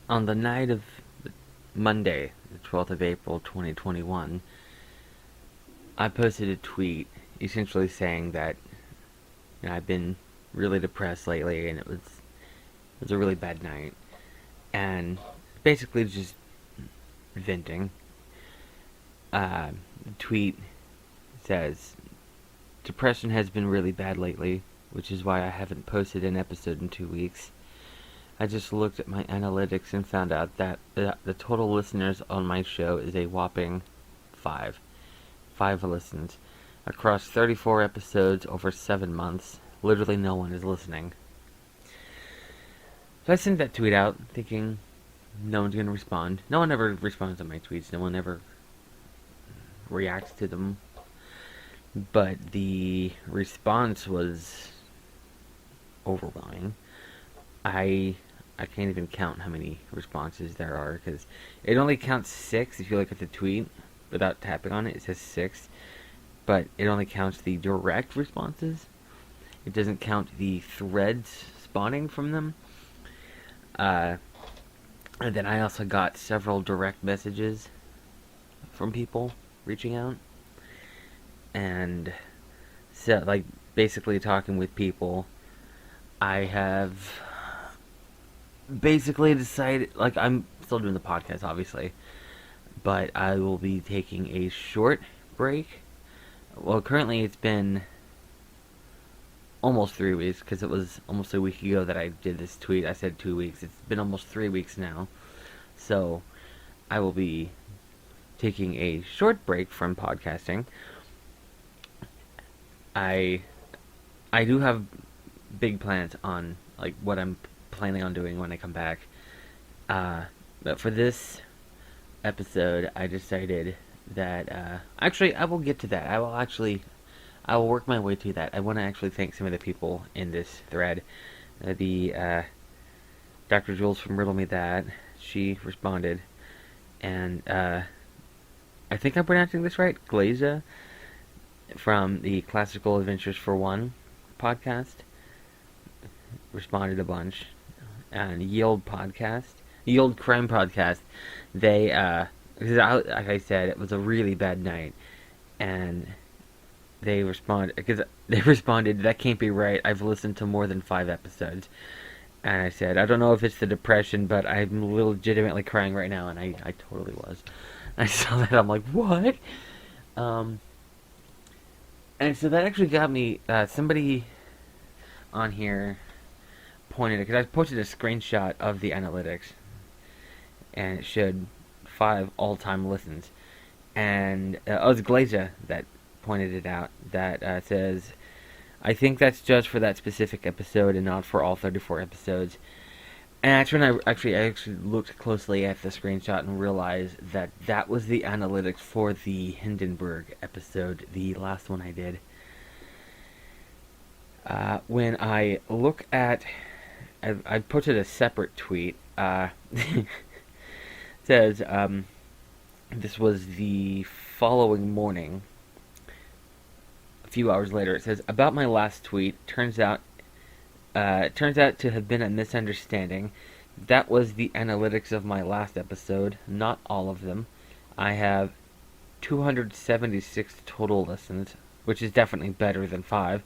On the night of Monday, the 12th of April, 2021, I posted a tweet essentially saying that I've been really depressed lately, and it was a really bad night, and basically just venting. The tweet says, "Depression has been really bad lately, which is why I haven't posted an episode in 2 weeks. I just looked at my analytics and found out that the total listeners on my show is a whopping 5. 5 listens. Across 34 episodes over 7 months, literally no one is listening." So I sent that tweet out thinking no one's going to respond. No one ever responds to my tweets. No one ever reacts to them. But the response was overwhelming. I can't even count how many responses there are, because it only counts 6 if you look at the tweet without tapping on it. It says 6, but it only counts the direct responses. It doesn't count the threads spawning from them. And then I also got several direct messages from people reaching out, and so basically talking with people. I have basically decided, I'm still doing the podcast, obviously, but I will be taking a short break. Well, currently it's been almost 3 weeks, because it was almost a week ago that I did this tweet. I said 2 weeks. It's been almost 3 weeks now. So I will be taking a short break from podcasting. I do have big plans on what I'm planning on doing when I come back. But for this episode, I decided that actually I will get to that. I will work my way to that. I want to actually thank some of the people in this thread. Dr. Jules from Riddle Me That, she responded, and I think I'm pronouncing this right, Glaza from the Classical Adventures for One podcast responded a bunch, and Yield Crime Podcast, they like I said, it was a really bad night, and they responded, "That can't be right. I've listened to more than 5 episodes." And I said, "I don't know if it's the depression, but I'm legitimately crying right now," and I totally was. I saw that, I'm like, what? And so that actually got me, somebody on here pointed it, because I posted a screenshot of the analytics, and it showed 5 all-time listens. And it was Glazer that pointed it out, that says, "I think that's just for that specific episode and not for all 34 episodes." And that's when I actually looked closely at the screenshot and realized that that was the analytics for the Hindenburg episode, the last one I did. When I look at, I posted a separate tweet. It says, this was the following morning. A few hours later, it says, "About my last tweet, turns out to have been a misunderstanding. That was the analytics of my last episode, not all of them. I have 276 total listens, which is definitely better than 5.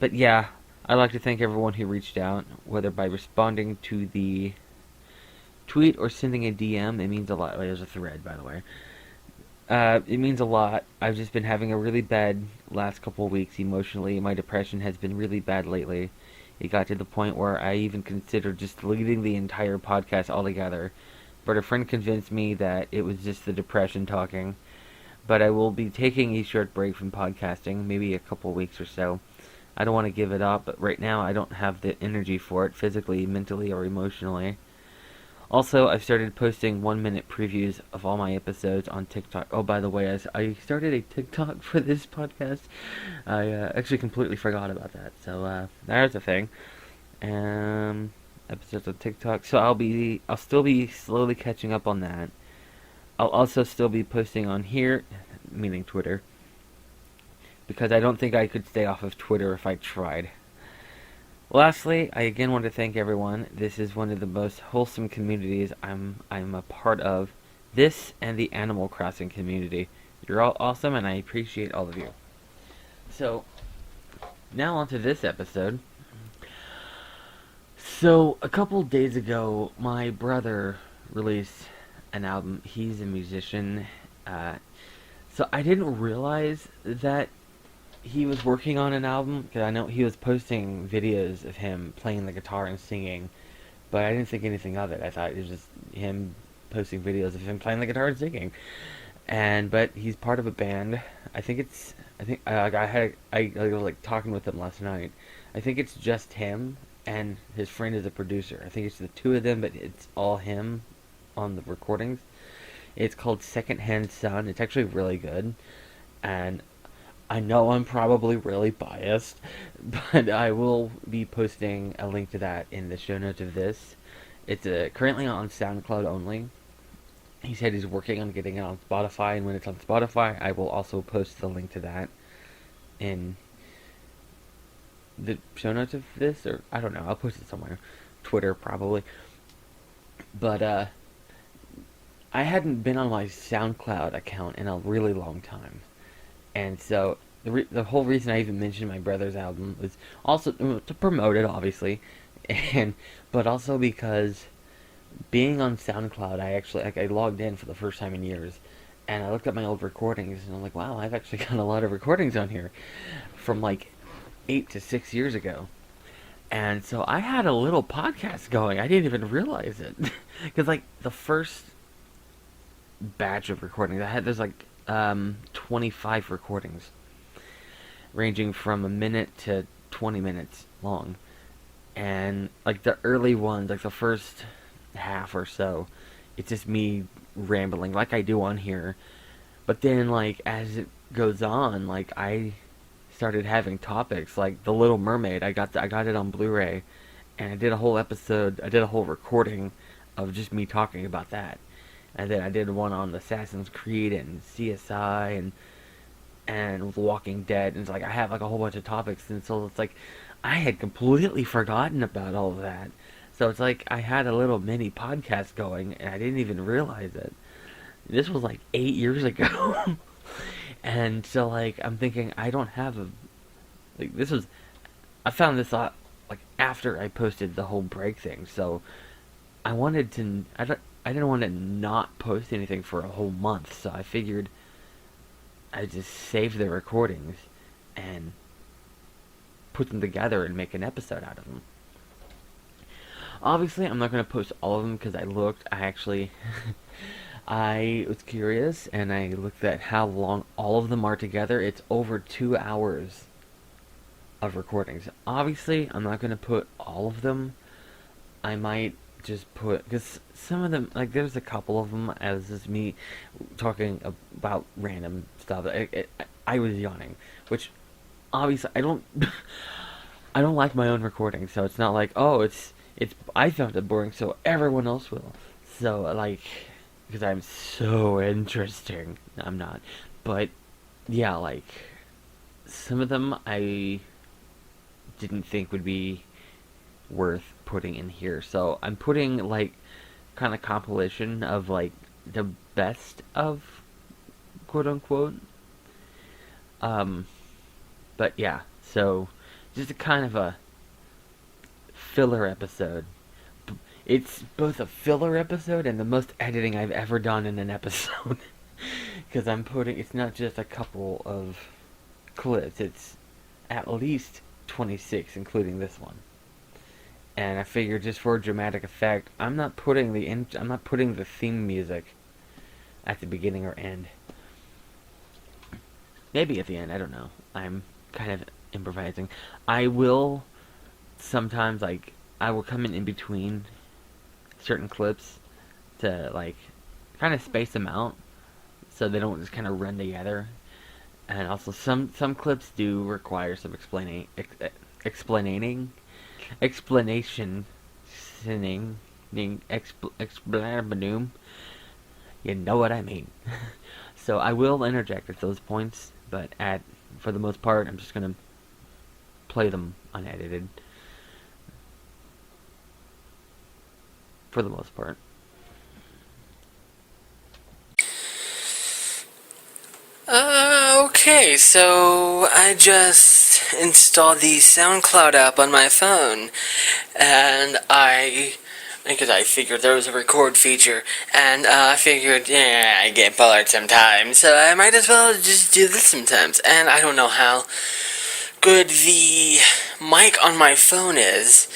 But yeah, I'd like to thank everyone who reached out, whether by responding to the tweet or sending a DM. It means a lot." There's a thread, by the way. It means a lot. I've just been having a really bad last couple of weeks emotionally. My depression has been really bad lately. It got to the point where I even considered just deleting the entire podcast altogether. But a friend convinced me that it was just the depression talking. But I will be taking a short break from podcasting, maybe a couple weeks or so. I don't want to give it up, but right now I don't have the energy for it, physically, mentally, or emotionally. Also, I've started posting 1-minute previews of all my episodes on TikTok. Oh, by the way, I started a TikTok for this podcast. I actually completely forgot about that. So, there's a thing. Episodes on TikTok. So I'll still be slowly catching up on that. I'll also still be posting on here, meaning Twitter, because I don't think I could stay off of Twitter if I tried. Lastly, I again want to thank everyone. This is one of the most wholesome communities I'm a part of. This and the Animal Crossing community. You're all awesome, and I appreciate all of you. So, now on to this episode. So, a couple days ago, my brother released an album. He's a musician. Uh, so, I didn't realize that he was working on an album, because I know he was posting videos of him playing the guitar and singing, but I didn't think anything of it. I thought it was just him posting videos of him playing the guitar and singing. But he's part of a band. I was like talking with him last night. I think it's just him and his friend is a producer. I think it's the two of them, but it's all him on the recordings. It's called Secondhand Sun. It's actually really good, and I know I'm probably really biased, but I will be posting a link to that in the show notes of this. It's currently on SoundCloud only. He said he's working on getting it on Spotify, and when it's on Spotify, I will also post the link to that in the show notes of this, or I don't know, I'll post it somewhere. Twitter, probably. But, I hadn't been on my SoundCloud account in a really long time. And so, the whole reason I even mentioned my brother's album was also to promote it, obviously, but also because being on SoundCloud, I logged in for the first time in years, and I looked at my old recordings, and I'm like, wow, I've actually got a lot of recordings on here from like 8 to 6 years ago. And so I had a little podcast going. I didn't even realize it. Because, like, the first batch of recordings, there's like 25 recordings, ranging from a minute to 20 minutes long. And, like, the early ones, like the first half or so, it's just me rambling like I do on here. But then, like, as it goes on, like, I started having topics like The Little Mermaid. I got it on Blu-ray, and I did a whole recording of just me talking about that. And then I did one on Assassin's Creed and CSI and Walking Dead, and it's like I have like a whole bunch of topics, and so it's like I had completely forgotten about all of that. So it's like I had a little mini podcast going, and I didn't even realize it. This was like 8 years ago. And so, like, I'm thinking, I don't have a... Like, I found this out, like, after I posted the whole break thing, so I wanted to... I didn't want to not post anything for a whole month, so I figured I'd just save the recordings and put them together and make an episode out of them. Obviously, I'm not going to post all of them because I was curious, and I looked at how long all of them are together. It's over 2 hours of recordings. Obviously, I'm not going to put all of them. I might just put... Because some of them... Like, there's a couple of them as just me talking about random stuff. I was yawning. Which, obviously, I don't... I don't like my own recording, so it's not like, oh, it's... I found it boring, so everyone else will. So, like... Because I'm so interesting. I'm not. But, yeah, like, some of them I didn't think would be worth putting in here. So I'm putting, like, kind of compilation of, like, the best of, quote-unquote. But, yeah. So, just a kind of a filler episode. It's both a filler episode and the most editing I've ever done in an episode. Because it's not just a couple of clips, it's at least 26, including this one. And I figured just for dramatic effect, I'm not putting the theme music at the beginning or end. Maybe at the end, I don't know. I'm kind of improvising. I will sometimes, like, I will come in between certain clips to, like, kind of space them out so they don't just kind of run together. And also some clips do require some explanation, you know what I mean. So I will interject at those points, but for the most part, I'm just gonna play them unedited. for the most part. Okay, so I just installed the SoundCloud app on my phone, and because I figured there was a record feature, and I figured, yeah, I get bored sometimes, so I might as well just do this sometimes, and I don't know how good the mic on my phone is,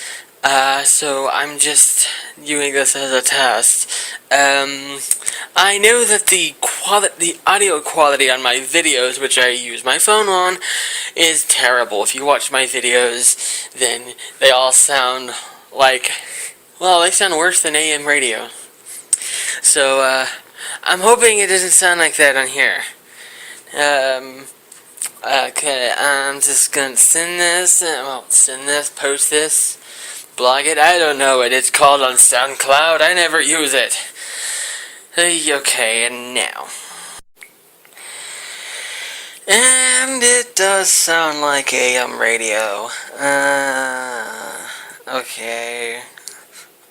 so I'm just doing this as a test. I know that the audio quality on my videos, which I use my phone on, is terrible. If you watch my videos, then they all sound like, well, they sound worse than AM radio. So, I'm hoping it doesn't sound like that on here. Okay, I'm just gonna post this, blog it. I don't know what it's called on SoundCloud. I never use it. Okay, and now. And it does sound like AM radio. Okay.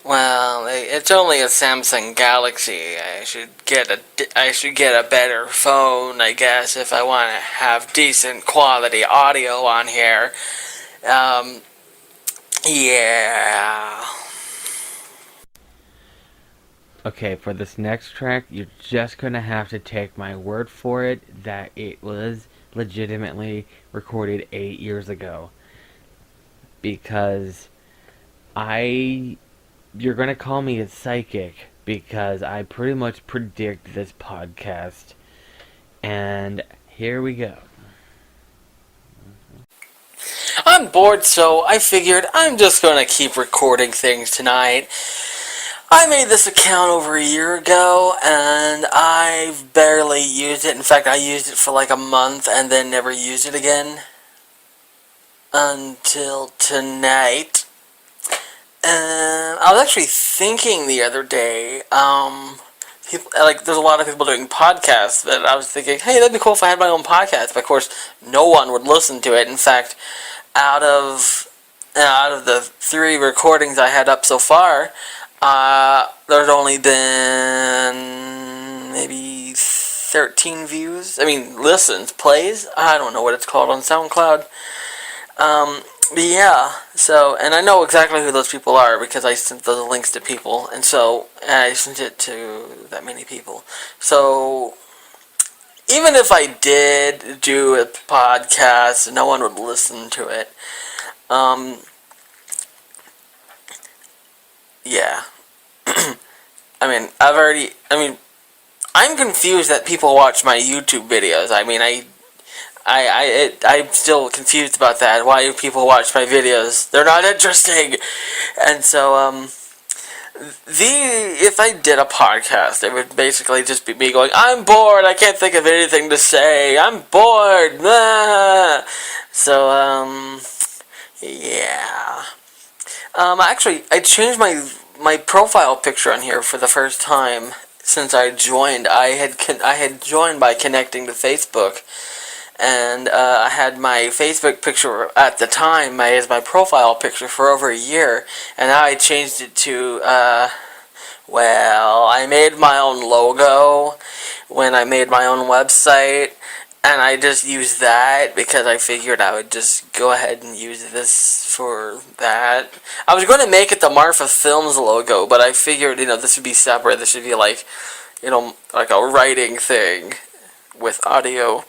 Well, it's only a Samsung Galaxy. I should get a better phone, I guess, if I want to have decent quality audio on here. Yeah. Okay, for this next track, you're just gonna have to take my word for it that it was legitimately recorded 8 years ago. Because you're gonna call me a psychic because I pretty much predict this podcast. And here we go. I'm bored, so I figured I'm just gonna keep recording things tonight. I made this account over a year ago, and I've barely used it. In fact, I used it for like a month and then never used it again. Until tonight. I was actually thinking the other day, there's a lot of people doing podcasts, but I was thinking, hey, that'd be cool if I had my own podcast. But of course, no one would listen to it. In fact, out of the 3 recordings I had up so far, there's only been maybe 13 views. Listens, plays. I don't know what it's called on SoundCloud. But yeah, so, and I know exactly who those people are because I sent those links to people, and so I sent it to that many people. So, even if I did do a podcast, no one would listen to it. Yeah. I'm confused that people watch my YouTube videos. I'm still confused about that. Why do people watch my videos? They're not interesting. And so, if I did a podcast, it would basically just be me going, I'm bored, I can't think of anything to say, I'm bored, ah. So, yeah. Actually, I changed my profile picture on here for the first time since I joined. I had joined by connecting to Facebook. And I had my Facebook picture at the time as my profile picture for over a year, and now I changed it to, I made my own logo when I made my own website, and I just used that because I figured I would just go ahead and use this for that. I was going to make it the Marfa Films logo, but I figured, this would be separate. This should be like a writing thing with audio.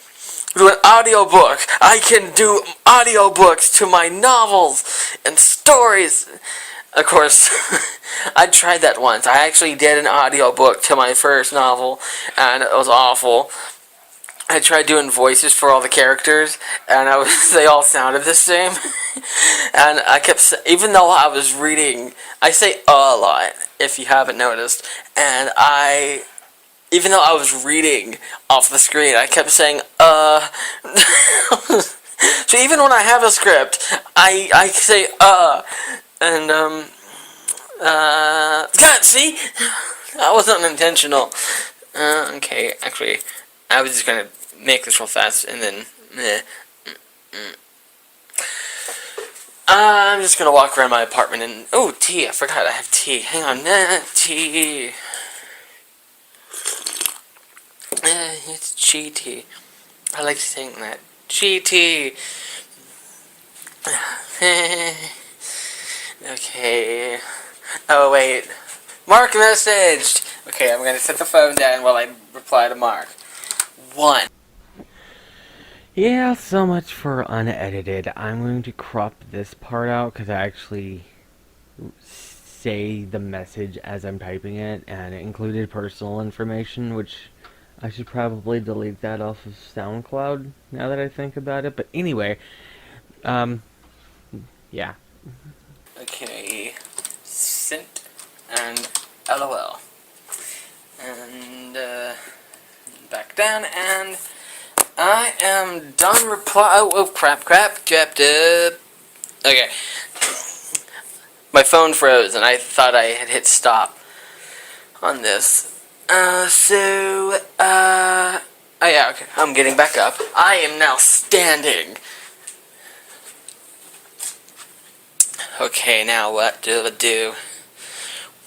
Do an audiobook. I can do audiobooks to my novels and stories. Of course, I tried that once. I actually did an audiobook to my first novel, and it was awful. I tried doing voices for all the characters, and they all sounded the same. And I kept, even though I was reading, I say a lot, if you haven't noticed, and even though I was reading off the screen, I kept saying, So even when I have a script, I say, and, God, see? That wasn't intentional. Okay, actually, I was just gonna make this real fast, and then, I'm just gonna walk around my apartment and... Oh, tea. I forgot I have tea. Hang on. Tea. It's chi tea. I like saying that. Chi tea. Okay. Oh, wait. Mark messaged! Okay, I'm gonna set the phone down while I reply to Mark. 1. Yeah, so much for unedited. I'm going to crop this part out because I actually say the message as I'm typing it, and it included personal information, which I should probably delete that off of SoundCloud now that I think about it. But anyway, yeah. Okay. Sent and LOL. And, back down, and I am done reply. Oh, crap, japped up. Okay. My phone froze, and I thought I had hit stop on this. Oh yeah, okay. I'm getting back up. I am now standing. Okay, now what do I do?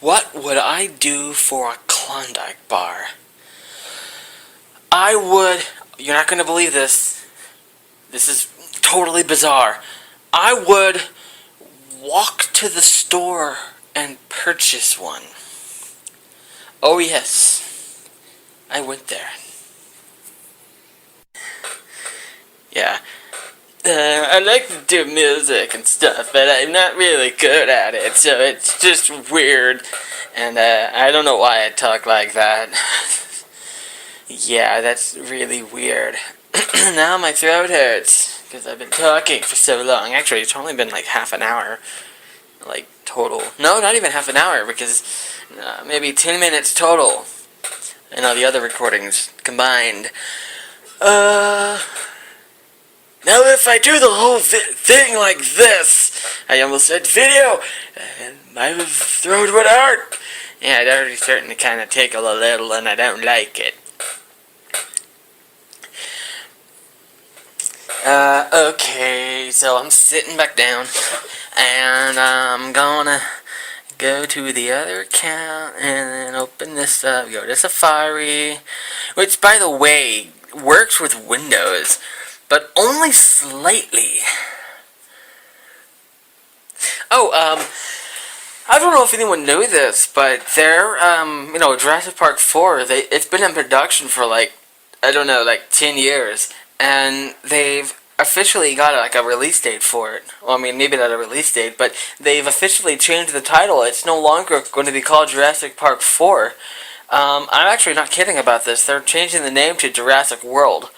What would I do for a Klondike bar? I would... You're not going to believe this. This is totally bizarre. I would walk to the store and purchase one. Oh yes. I went there. Yeah. I like to do music and stuff, but I'm not really good at it, so it's just weird. And I don't know why I talk like that. Yeah, that's really weird. Now my throat hurts, because I've been talking for so long. Actually, it's only been like half an hour. Like, total. No, not even half an hour, because maybe 10 minutes total. And all the other recordings combined. Now if I do the whole thing like this, I almost said video, and my throat would hurt. Yeah, it's already starting to kind of tickle a little, and I don't like it. Okay, so I'm sitting back down, and I'm gonna go to the other account, and then open this up, go to Safari, which, by the way, works with Windows, but only slightly. Oh, I don't know if anyone knew this, but Jurassic Park 4, it's been in production for like, I don't know, like 10 years, and they've officially got like a release date for it. Well, I mean, maybe not a release date, but they've officially changed the title. It's no longer going to be called Jurassic Park 4. I'm actually not kidding about this. They're changing the name to Jurassic World.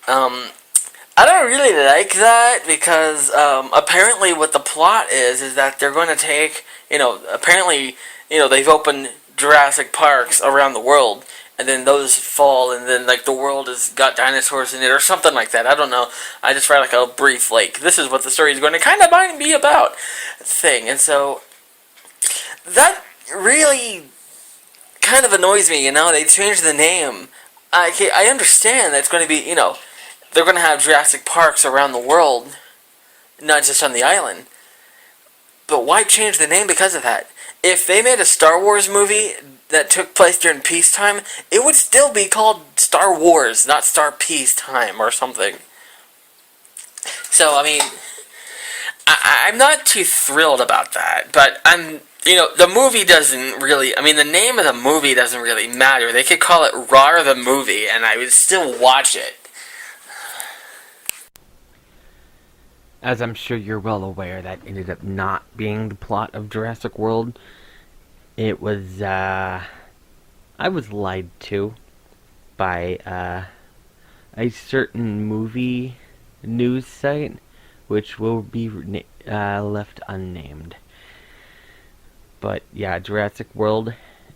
I don't really like that because apparently what the plot is that they're going to take, apparently, they've opened Jurassic Parks around the world, and then those fall, and then like the world has got dinosaurs in it or something like that. I don't know. I just read like a brief, like, this is what the story is going to kind of be about thing, and so that really kind of annoys me. They changed the name. I understand that it's going to be, they're going to have Jurassic Parks around the world, not just on the island. But why change the name because of that? If they made a Star Wars movie that took place during peacetime, it would still be called Star Wars, not Star Peacetime or something. So, I mean, I'm not too thrilled about that, but the movie doesn't really, the name of the movie doesn't really matter. They could call it Rawr the Movie, and I would still watch it. As I'm sure you're well aware, that ended up not being the plot of Jurassic World. It was, I was lied to by, a certain movie news site, which will be left unnamed. But yeah, Jurassic World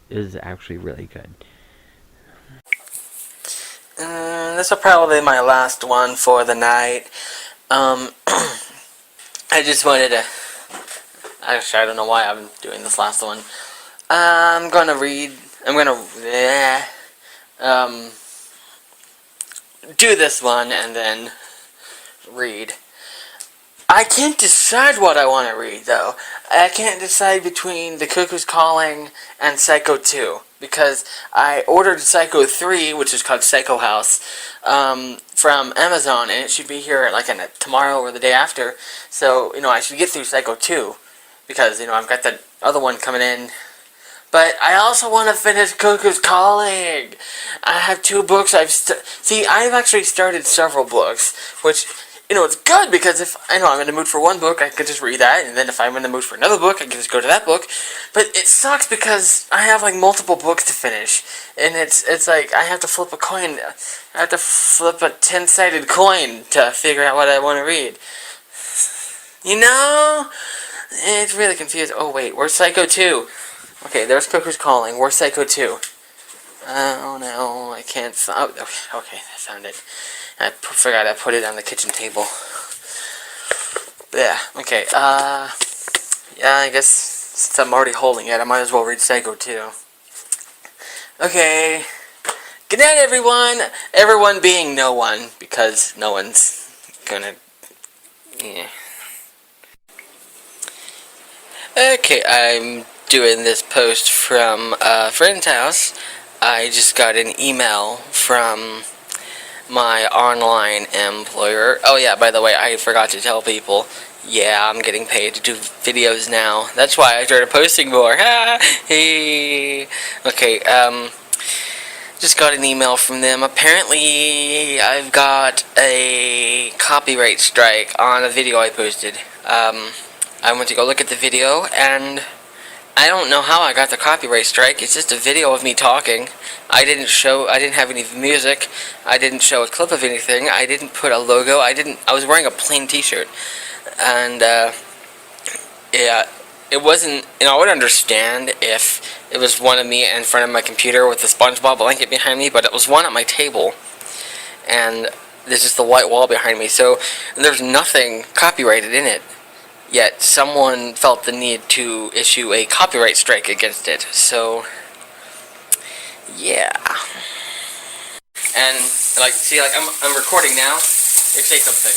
is actually really good. This will probably be my last one for the night. I just wanted to... Actually, I don't know why I'm doing this last one. I'm gonna do this one and then read. I can't decide what I want to read, though. I can't decide between The Cuckoo's Calling and Psycho 2. Because I ordered Psycho 3, which is called Psycho House, from Amazon, and it should be here like tomorrow or the day after. So, I should get through Psycho 2. Because, I've got that other one coming in. But I also want to finish Cuckoo's Calling. I have 2 books I've actually started several books, which, it's good because if I'm in the mood for one book, I could just read that, and then if I'm in the mood for another book, I can just go to that book. But it sucks because I have like multiple books to finish, and it's like I have to flip a coin. I have to flip a 10-sided coin to figure out what I want to read. It's really confusing. Oh wait, where's Psycho 2? Okay, there's Cuckoo's Calling. Where's Psycho 2? Oh no, I can't find... Oh, okay, I found it. I forgot I put it on the kitchen table. Yeah, okay, yeah, I guess since I'm already holding it, I might as well read Psycho 2. Okay. Good night, everyone! Everyone being no one, because no one's gonna... Yeah. Okay, I'm doing this post from a friend's house. I just got an email from my online employer. Oh yeah, by the way, I forgot to tell people. Yeah, I'm getting paid to do videos now. That's why I started posting more. Hey. Okay, just got an email from them. Apparently, I've got a copyright strike on a video I posted. I went to go look at the video, and I don't know how I got the copyright strike. It's just a video of me talking. I didn't have any music. I didn't show a clip of anything. I didn't put a logo. I was wearing a plain t-shirt. And, yeah, it wasn't, I would understand if it was one of me in front of my computer with the SpongeBob blanket behind me, but it was one at my table. And there's just the white wall behind me, so there's nothing copyrighted in it. Yet someone felt the need to issue a copyright strike against it. So, yeah. And I'm recording now. Here, say something.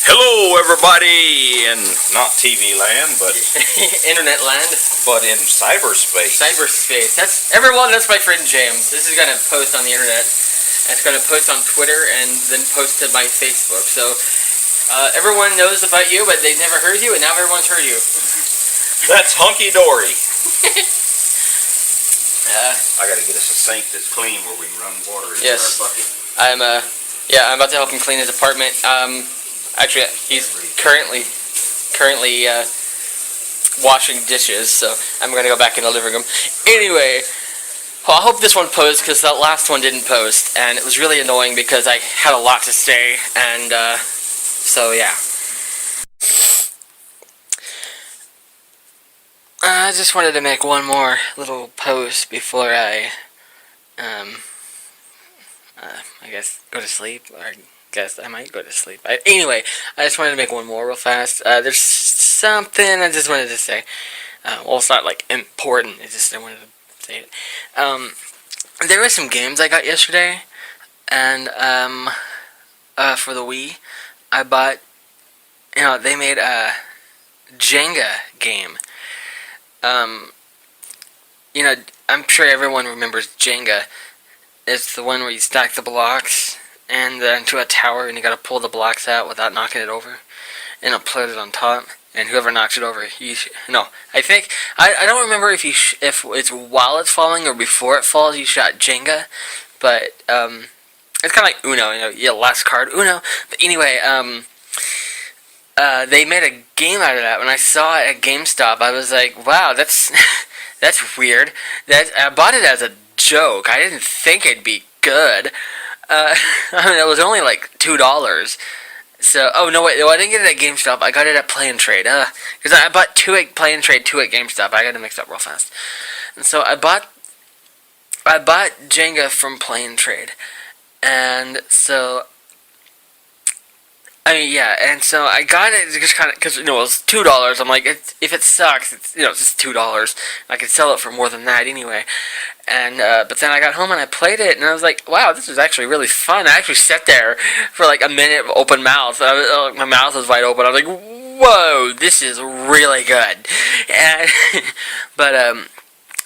Hello, everybody, in not TV land, but Internet land. But in cyberspace. Cyberspace. That's my friend James. This is gonna post on the internet. It's gonna post on Twitter and then post to my Facebook. So. Everyone knows about you, but they've never heard you, and now everyone's heard you. That's hunky-dory. I gotta get us a sink that's clean where we can run water into our bucket. I'm about to help him clean his apartment. Actually, he's currently washing dishes, so I'm gonna go back in the living room. Anyway, well, I hope this one posts, because that last one didn't post, and it was really annoying because I had a lot to say, and, so, yeah. I just wanted to make one more little post before I guess go to sleep, or I guess I might go to sleep. Anyway, I just wanted to make one more real fast. There's something I just wanted to say. Well, it's not, like, important, it's just I wanted to say it. There were some games I got yesterday, and, for the Wii. I bought, they made a Jenga game. I'm sure everyone remembers Jenga. It's the one where you stack the blocks and into a tower, and you gotta pull the blocks out without knocking it over, and it'll put it on top. And whoever knocks it over, I think I don't remember if if it's while it's falling or before it falls. You shot Jenga, but it's kind of like Uno, last card Uno. But anyway, they made a game out of that. When I saw it at GameStop, I was like, wow, that's that's weird. I bought it as a joke. I didn't think it'd be good. It was only like $2. So, oh no, wait, I didn't get it at GameStop. I got it at Play and Trade. Because I bought 2 at Play and Trade, 2 at GameStop. I got to mix up real fast. And so I bought Jenga from Play and Trade. And so I mean, yeah, and so I got it just kind of because it was $2. I'm like, if it sucks, it's just $2. I could sell it for more than that anyway. And but then I got home and I played it, and I was like, wow, this is actually really fun. I actually sat there for like a minute, open mouth. My mouth was wide open. I was like, whoa, this is really good. And but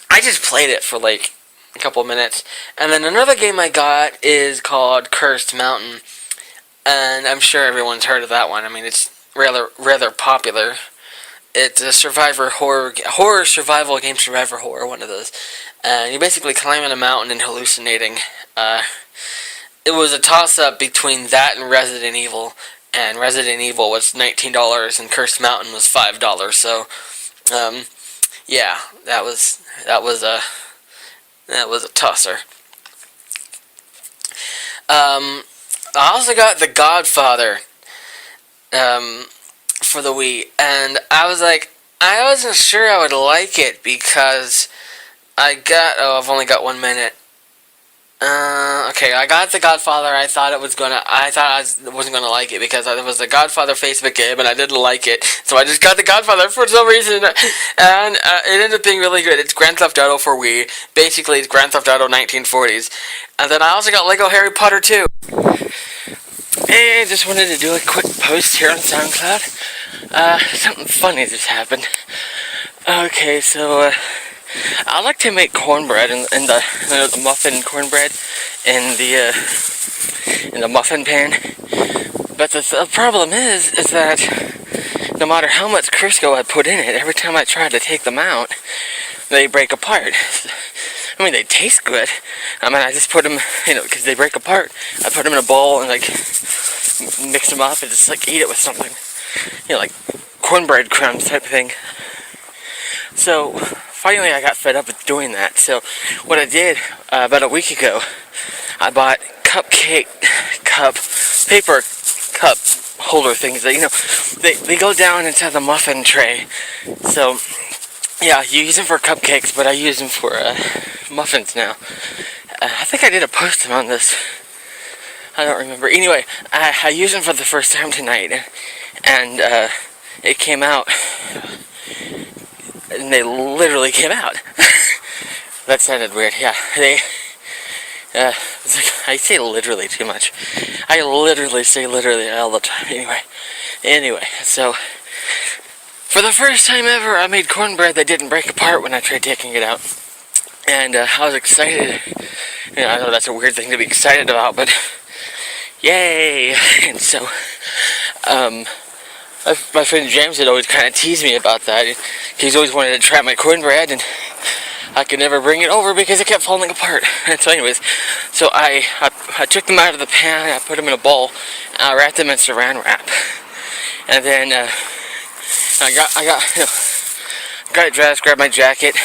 I just played it for like a couple of minutes, and then another game I got is called Cursed Mountain. And I'm sure everyone's heard of that one. I mean, it's rather popular. It's a horror survival game, survivor horror, one of those. And you're basically climbing a mountain and hallucinating. It was a toss-up between that and Resident Evil. And Resident Evil was $19 and Cursed Mountain was $5. So, yeah, that was a tosser. I also got The Godfather for the Wii, and I wasn't sure I would like it because I've only got 1 minute. Okay, I got The Godfather. I thought I wasn't gonna like it because it was the Godfather Facebook game and I didn't like it, so I just got The Godfather for some reason, and it ended up being really good. It's Grand Theft Auto for Wii. Basically, it's Grand Theft Auto 1940s, and then I also got Lego Harry Potter 2. Hey, just wanted to do a quick post here on SoundCloud. Something funny just happened. Okay, so I like to make cornbread in the muffin cornbread in the muffin pan. But the problem is that no matter how much Crisco I put in it, every time I try to take them out, they break apart. I mean, they taste good. I mean, I just put them, because they break apart. I put them in a bowl and mix them up and just eat it with something, like cornbread crumbs type of thing. So finally, I got fed up with doing that. So what I did about a week ago, I bought paper cup holder things that they go down inside the muffin tray. So yeah, you use them for cupcakes, but I use them for muffins now. I think I did a post on this. I don't remember. Anyway, I used them for the first time tonight, and it came out, and they literally came out. That sounded weird. Yeah, I say literally too much. I literally say literally all the time. Anyway, so for the first time ever, I made cornbread that didn't break apart when I tried taking it out. And I was excited. I know that's a weird thing to be excited about, but yay! And so, my friend James had always kind of teased me about that. He's always wanted to try my cornbread, and I could never bring it over because it kept falling apart. And so anyways, so I took them out of the pan, I put them in a bowl, and I wrapped them in saran wrap. And then I got dressed, grabbed my jacket,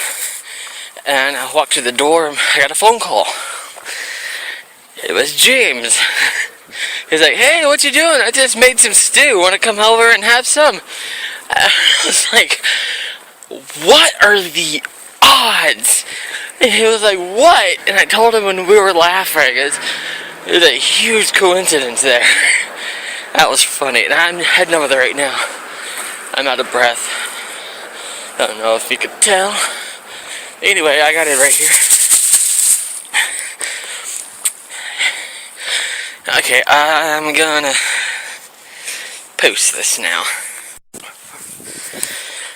and I walked to the door, and I got a phone call. It was James. He's like, hey, what you doing? I just made some stew. Want to come over and have some? I was like, what are the odds? And he was like, what? And I told him when we were laughing. It was a huge coincidence there. That was funny. And I'm heading over there right now. I'm out of breath. I don't know if you could tell. Anyway, I got it right here. Okay, I'm gonna post this now.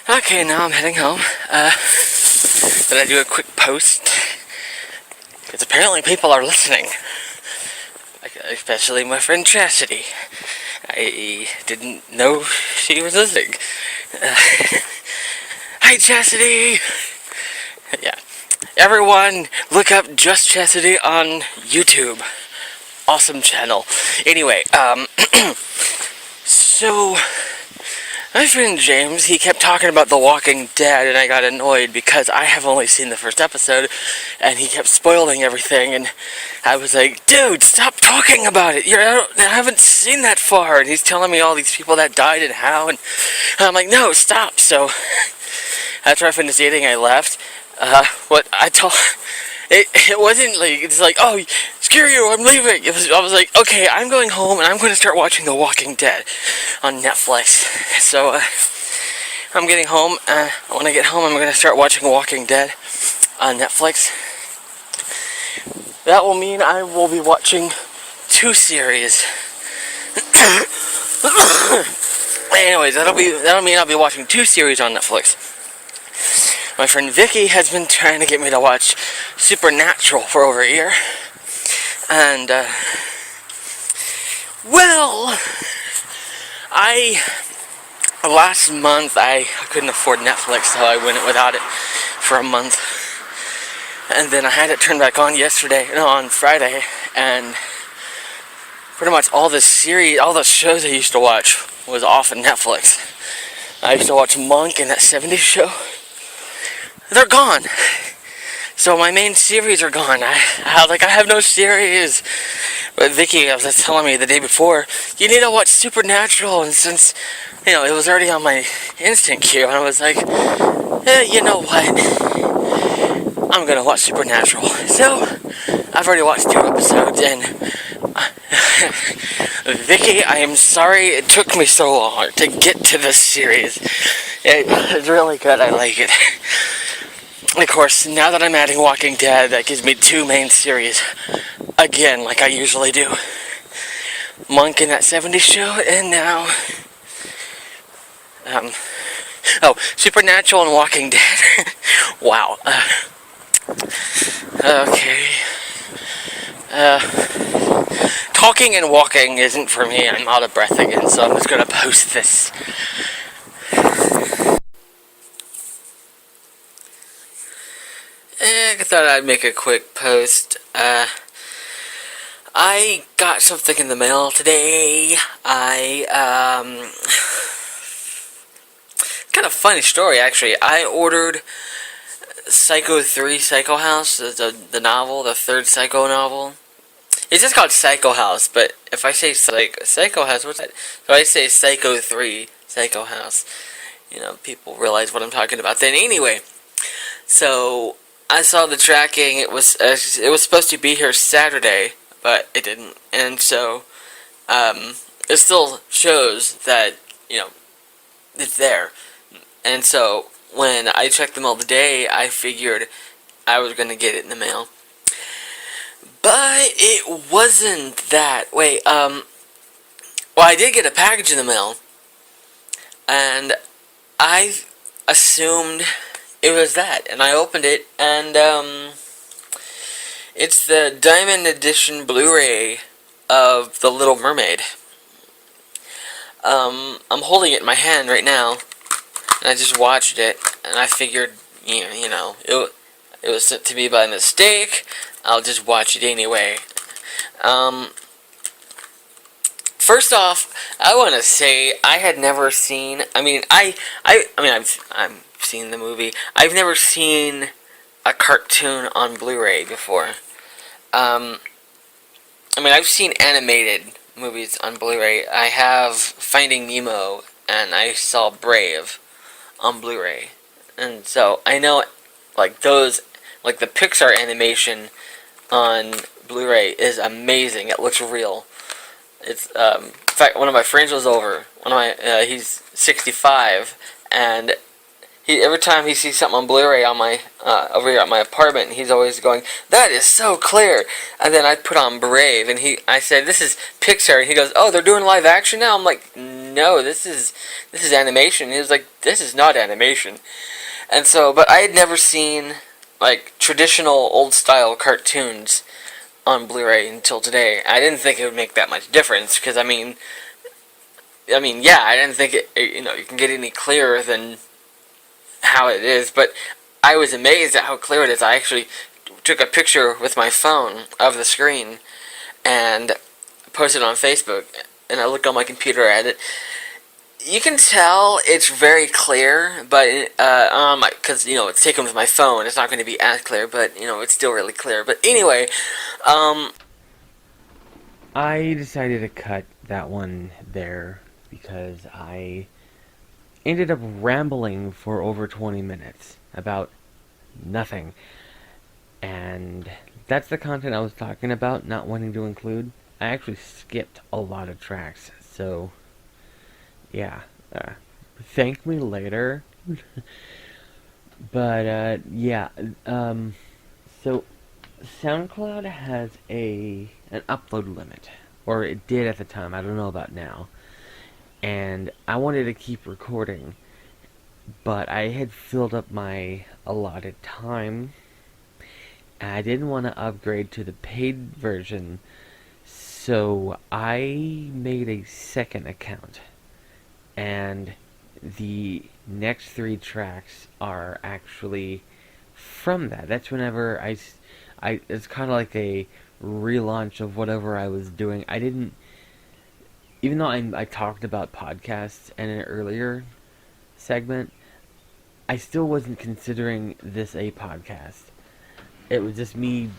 Okay, now I'm heading home. Did I do a quick post? Because apparently people are listening. Especially my friend Chastity. I didn't know she was listening. Hi, Chastity! Yeah. Everyone, look up Just Chastity on YouTube. Awesome channel. Anyway, so my friend James, he kept talking about The Walking Dead, and I got annoyed because I have only seen the first episode, and he kept spoiling everything, and I was like, dude, stop talking about it. I haven't seen that far, and he's telling me all these people that died and how, and I'm like, no, stop. So after I finished eating, I left. What I told... It wasn't like, it's like, oh, screw you, I'm leaving. I was like, okay, I'm going home and I'm going to start watching The Walking Dead on Netflix. So, I'm getting home, when I get home, I'm going to start watching Walking Dead on Netflix. That will mean I will be watching 2 series. Anyways, that'll mean I'll be watching 2 series on Netflix. My friend Vicky has been trying to get me to watch Supernatural for over a year. And, last month I couldn't afford Netflix, so I went without it for a month. And then I had it turned back on on Friday, and pretty much all the shows I used to watch was off of Netflix. I used to watch Monk and that 70s show. They're gone. So my main series are gone. I have no series. But Vicky was telling me the day before, you need to watch Supernatural, and since, it was already on my instant queue, and I was like, you know what? I'm gonna watch Supernatural. So, I've already watched 2 episodes, and Vicky, I am sorry it took me so long to get to this series. It's really good, I like it. And of course, now that I'm adding Walking Dead, that gives me 2 main series. Again, like I usually do. Monk in that 70s show, and now... Supernatural and Walking Dead. Wow. Okay. Talking and walking isn't for me. I'm out of breath again, so I'm just gonna post this. I thought I'd make a quick post. I got something in the mail today. Kind of funny story, actually. I ordered Psycho 3 Psycho House, the novel, the 3rd Psycho novel. It's just called Psycho House, but if I say Psycho House, what's that? If I say Psycho 3 Psycho House, people realize what I'm talking about. Then anyway, so I saw the tracking. It was supposed to be here Saturday, but it didn't, and so it still shows that it's there. And so when I checked the mail today, I figured I was gonna get it in the mail, but it wasn't that. Wait, well, I did get a package in the mail, and I assumed it was that, and I opened it, and it's the Diamond Edition Blu-ray of The Little Mermaid. I'm holding it in my hand right now, and I just watched it, and I figured, it was sent to me by mistake. I'll just watch it anyway. First off, I want to say I had never seen. I've seen the movie. I've never seen a cartoon on Blu-ray before. I've seen animated movies on Blu-ray. I have Finding Nemo, and I saw Brave on Blu-ray. And so I know, the Pixar animation on Blu-ray is amazing. It looks real. It's, in fact, one of my friends was over. He's 65, and every time he sees something on Blu-ray on my over here at my apartment, he's always going, "That is so clear." And then I put on Brave, and I said, "This is Pixar," and he goes, "Oh, they're doing live action now?" I'm like, "No, this is animation." He was like, "This is not animation." And so, but I had never seen traditional old style cartoons on Blu-ray until today. I didn't think it would make that much difference because I didn't think you can get any clearer than how it is, but I was amazed at how clear it is. I actually took a picture with my phone of the screen and posted it on Facebook, and I looked on my computer at it. You can tell it's very clear, but because it's taken with my phone, it's not going to be as clear, but it's still really clear. But anyway, I decided to cut that one there because I ended up rambling for over 20 minutes about nothing. And that's the content I was talking about, not wanting to include. I actually skipped a lot of tracks, so yeah. Thank me later. But yeah, so SoundCloud has an upload limit, or it did at the time. I don't know about now. And I wanted to keep recording, but I had filled up my allotted time, and I didn't want to upgrade to the paid version, so I made a second account. And the next 3 tracks are actually from that. That's whenever it's kind of like a relaunch of whatever I was doing. I didn't, even though I talked about podcasts in an earlier segment, I still wasn't considering this a podcast. It was just me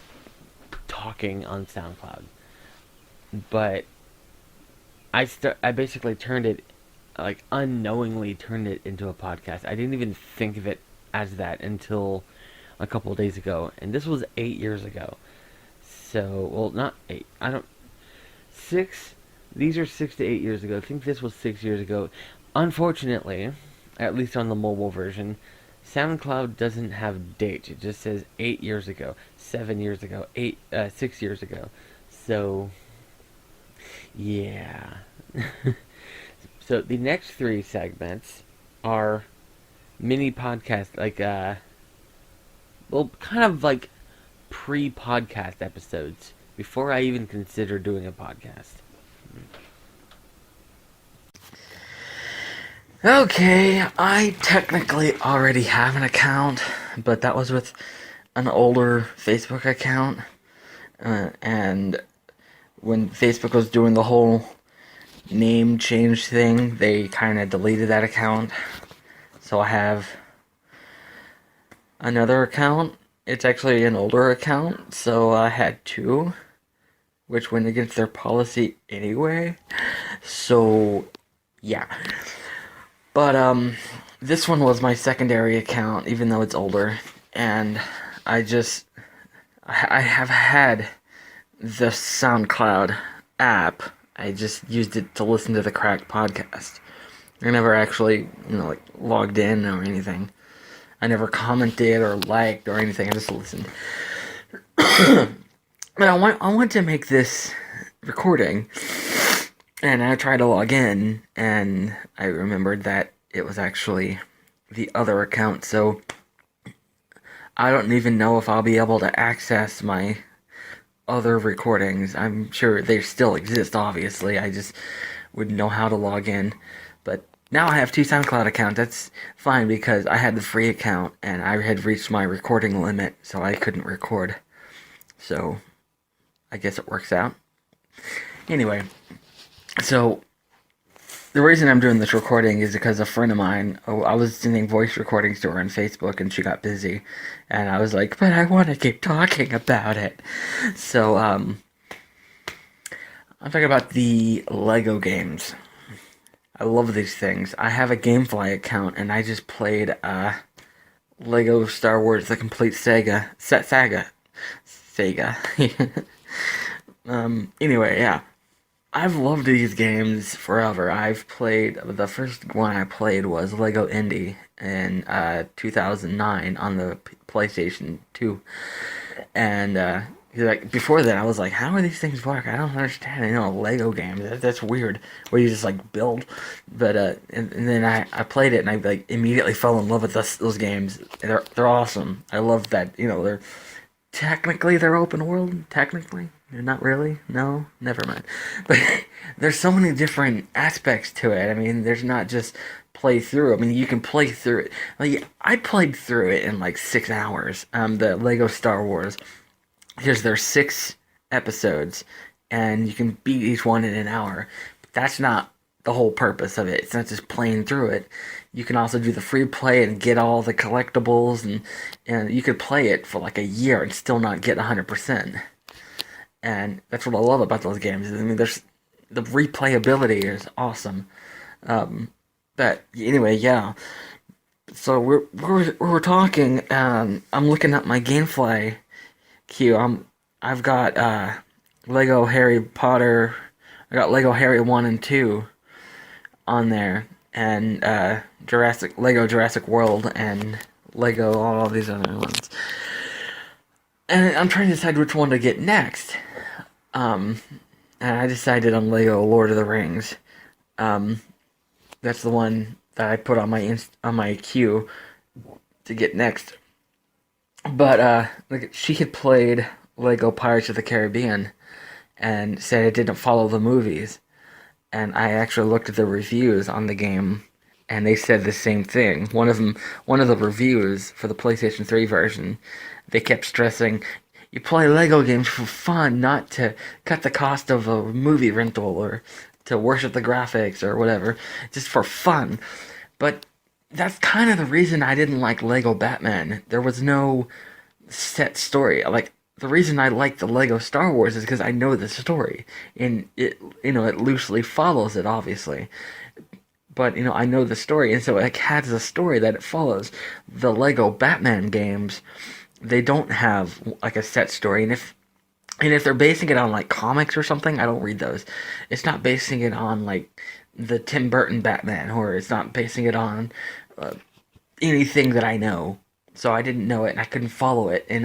talking on SoundCloud. But I basically turned it, like, unknowingly turned it into a podcast. I didn't even think of it as that until a couple of days ago, and this was 8 years ago. So, well, not 8. 6. These are 6 to 8 years ago. I think this was 6 years ago. Unfortunately, at least on the mobile version, SoundCloud doesn't have date. It just says 8 years ago, 7 years ago, 6 years ago. So, yeah. So the next 3 segments are mini podcasts, like kind of like pre-podcast episodes before I even consider doing a podcast. Okay, I technically already have an account, but that was with an older Facebook account, and when Facebook was doing the whole name change thing, they kind of deleted that account. So I have another account. It's actually an older account, so I had 2, which went against their policy anyway. So yeah. But this one was my secondary account, even though it's older, and I have had the SoundCloud app. I just used it to listen to the Cracked podcast. I never actually, like, logged in or anything. I never commented or liked or anything. I just listened. But I want to make this recording, and I tried to log in, and I remembered that it was actually the other account. So I don't even know if I'll be able to access my other recordings. I'm sure they still exist, obviously. I just wouldn't know how to log in. But now I have 2 SoundCloud accounts. That's fine, because I had the free account and I had reached my recording limit, so I couldn't record. So I guess it works out. Anyway, so the reason I'm doing this recording is because a friend of mine, I was sending voice recordings to her on Facebook, and she got busy, and I was like, but I want to keep talking about it. So, I'm talking about the Lego games. I love these things. I have a Gamefly account, and I just played, Lego Star Wars: The Complete Saga. Anyway, yeah. I've loved these games forever. The first one I played was Lego Indy in 2009 on the PlayStation 2. And before that, I was like, how are these things work? I don't understand. Lego games. That's weird. Where you just, like, build. But and then I played it, and I immediately fell in love with those games. They're awesome. I love that. They're open world. Technically. Not really? No? Never mind. But there's so many different aspects to it. I mean, there's not just play through. I mean, you can play through it. Like, I played through it in, 6 hours. The Lego Star Wars. Because there's 6 episodes, and you can beat each one in an hour. But that's not the whole purpose of it. It's not just playing through it. You can also do the free play and get all the collectibles, and you could play it for a year and still not get 100%. And that's what I love about those games. I mean, the replayability is awesome. But anyway, yeah. So we're talking. I'm looking at my GameFly queue. I've got Lego Harry Potter. I got Lego Harry 1 and 2 on there, and Lego Jurassic World, and Lego all these other ones. And I'm trying to decide which one to get next. And I decided on Lego Lord of the Rings. That's the one that I put on my queue to get next. But she had played Lego Pirates of the Caribbean and said it didn't follow the movies. And I actually looked at the reviews on the game, and they said the same thing. One of the reviews for the PlayStation 3 version, they kept stressing, you play Lego games for fun, not to cut the cost of a movie rental or to worship the graphics or whatever, just for fun. But that's kind of the reason I didn't like Lego Batman. There was no set story. Like, the reason I like the Lego Star Wars is because I know the story, and it loosely follows it, obviously. But I know the story, and so it has a story that it follows. The Lego Batman games, they don't have like a set story, and if they're basing it on like comics or something, I don't read those. It's not basing it on like the Tim Burton Batman, or it's not basing it on anything that I know. So I didn't know it, and I couldn't follow it, and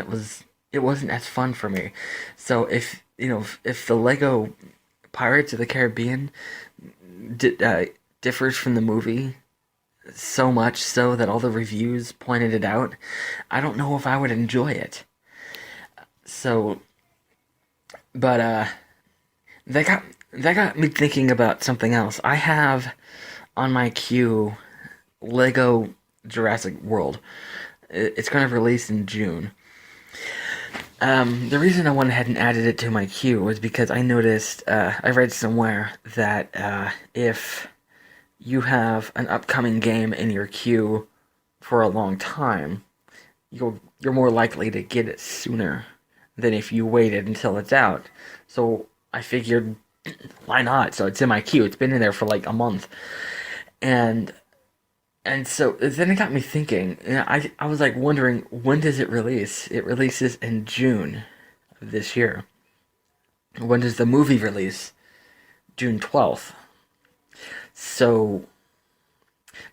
it wasn't as fun for me. So if the Lego Pirates of the Caribbean differs from the movie so much so that all the reviews pointed it out, I don't know if I would enjoy it. So, but that got me thinking about something else. I have on my queue Lego Jurassic World. It's going to release in June. The reason I went ahead and added it to my queue was because I noticed, I read somewhere that if you have an upcoming game in your queue for a long time, you're more likely to get it sooner than if you waited until it's out. So I figured, why not? So it's in my queue. It's been in there for like a month, and so then it got me thinking. I was like wondering, when does it release? It releases in June of this year. When does the movie release? June 12th. So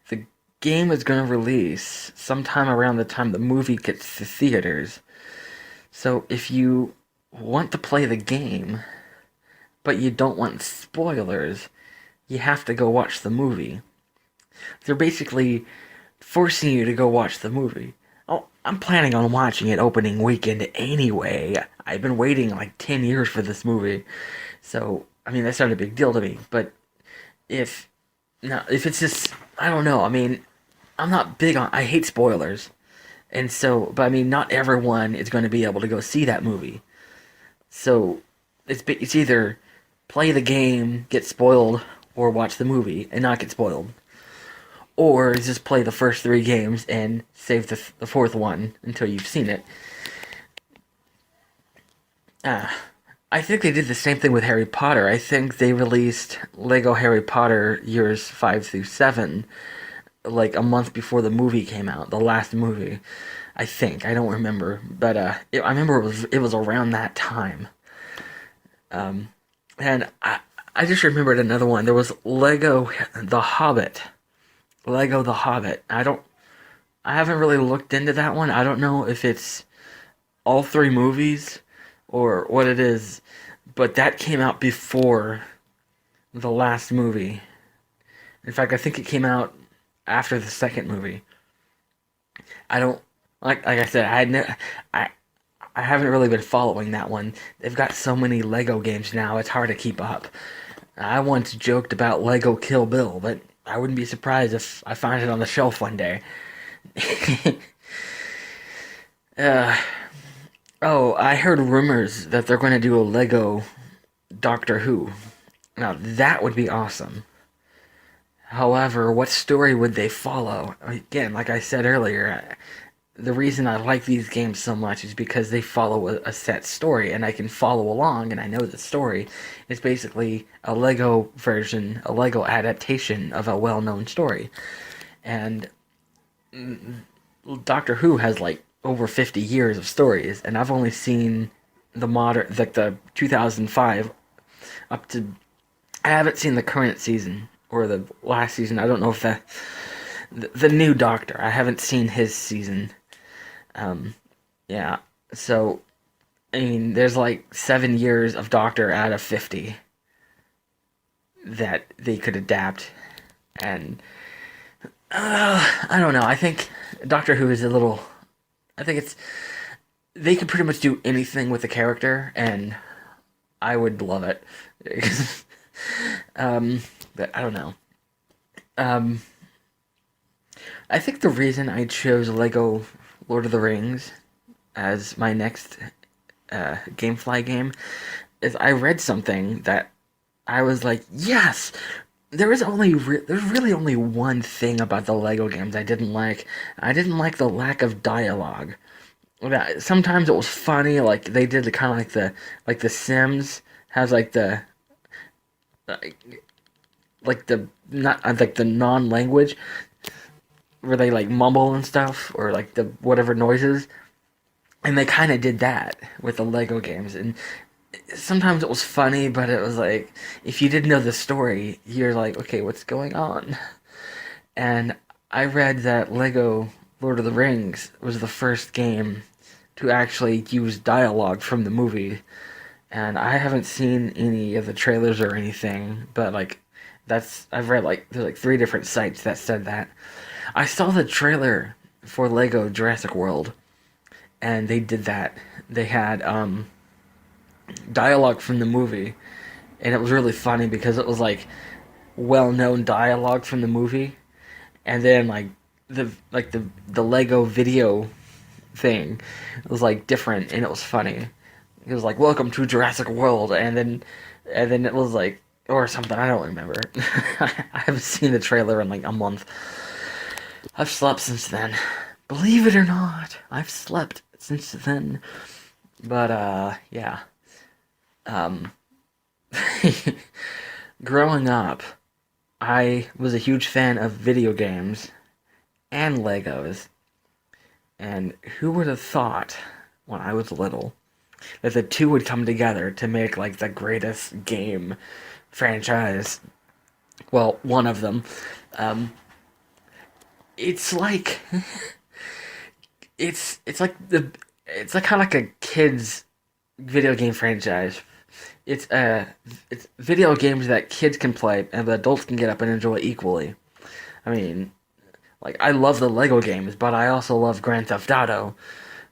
the game is going to release sometime around the time the movie gets to theaters. So if you want to play the game, but you don't want spoilers, you have to go watch the movie. They're basically forcing you to go watch the movie. Oh, I'm planning on watching it opening weekend anyway. I've been waiting like 10 years for this movie. So, I mean, that's not a big deal to me. But if it's just, I don't know. I mean, I'm not big on, I hate spoilers. And so, but I mean, not everyone is going to be able to go see that movie. So, it's either play the game, get spoiled, or watch the movie and not get spoiled. Or just play the first 3 games and save the 4th one until you've seen it. I think they did the same thing with Harry Potter. I think they released Lego Harry Potter years 5 through 7 like a month before the movie came out, the last movie. I think. I don't remember. But I remember it was around that time. And I just remembered another one. There was Lego The Hobbit. Lego The Hobbit. I haven't really looked into that one. I don't know if it's all 3 movies or what it is, but that came out before the last movie. In fact, I think it came out after the second movie. I don't like I said, I haven't really been following that one. They've got so many Lego games now, it's hard to keep up. I once joked about Lego Kill Bill, but I wouldn't be surprised if I find it on the shelf one day. I heard rumors that they're going to do a Lego Doctor Who. Now, that would be awesome. However, what story would they follow? Again, like I said earlier, the reason I like these games so much is because they follow a set story, and I can follow along, and I know the story. It's basically a Lego version, a Lego adaptation of a well-known story. And Doctor Who has like over 50 years of stories, and I've only seen the modern, like the 2005 up to. I haven't seen the current season or the last season. I don't know if the new Doctor. I haven't seen his season. Yeah. So, I mean, there's like 7 years of Doctor out of 50 that they could adapt, and I don't know. I think Doctor Who is a little. I think it's they could pretty much do anything with the character, and I would love it. But I don't know. Um, I think the reason I chose Lego Lord of the Rings as my next GameFly game is I read something that I was like, yes. There's really only one thing about the Lego games I didn't like. I didn't like the lack of dialogue. Sometimes it was funny, like they did the kind of like the Sims has like, like the not like the non-language where they like mumble and stuff or like the whatever noises, and they kind of did that with the Lego games, and sometimes it was funny, but it was like if you didn't know the story, you're like, okay, what's going on? And I read that Lego Lord of the Rings was the first game to actually use dialogue from the movie. And I haven't seen any of the trailers or anything, but like I've read like there's like 3 different sites that said that. I saw the trailer for Lego Jurassic World, and they did that. They had dialogue from the movie, and it was really funny because it was like well-known dialogue from the movie, and then like the Lego video thing, it was like different, and it was funny. It was like "Welcome to Jurassic World," and then it was like or something. I don't remember. I haven't seen the trailer in like a month. I've slept since then. Believe it or not, I've slept since then. But yeah. Um, growing up, I was a huge fan of video games and Legos. And who would have thought when I was little that the two would come together to make like the greatest game franchise? Well, one of them. It's like it's like it's like kind of like a kids video game franchise. It's video games that kids can play and the adults can get up and enjoy equally. I mean, like I love the Lego games, but I also love Grand Theft Auto.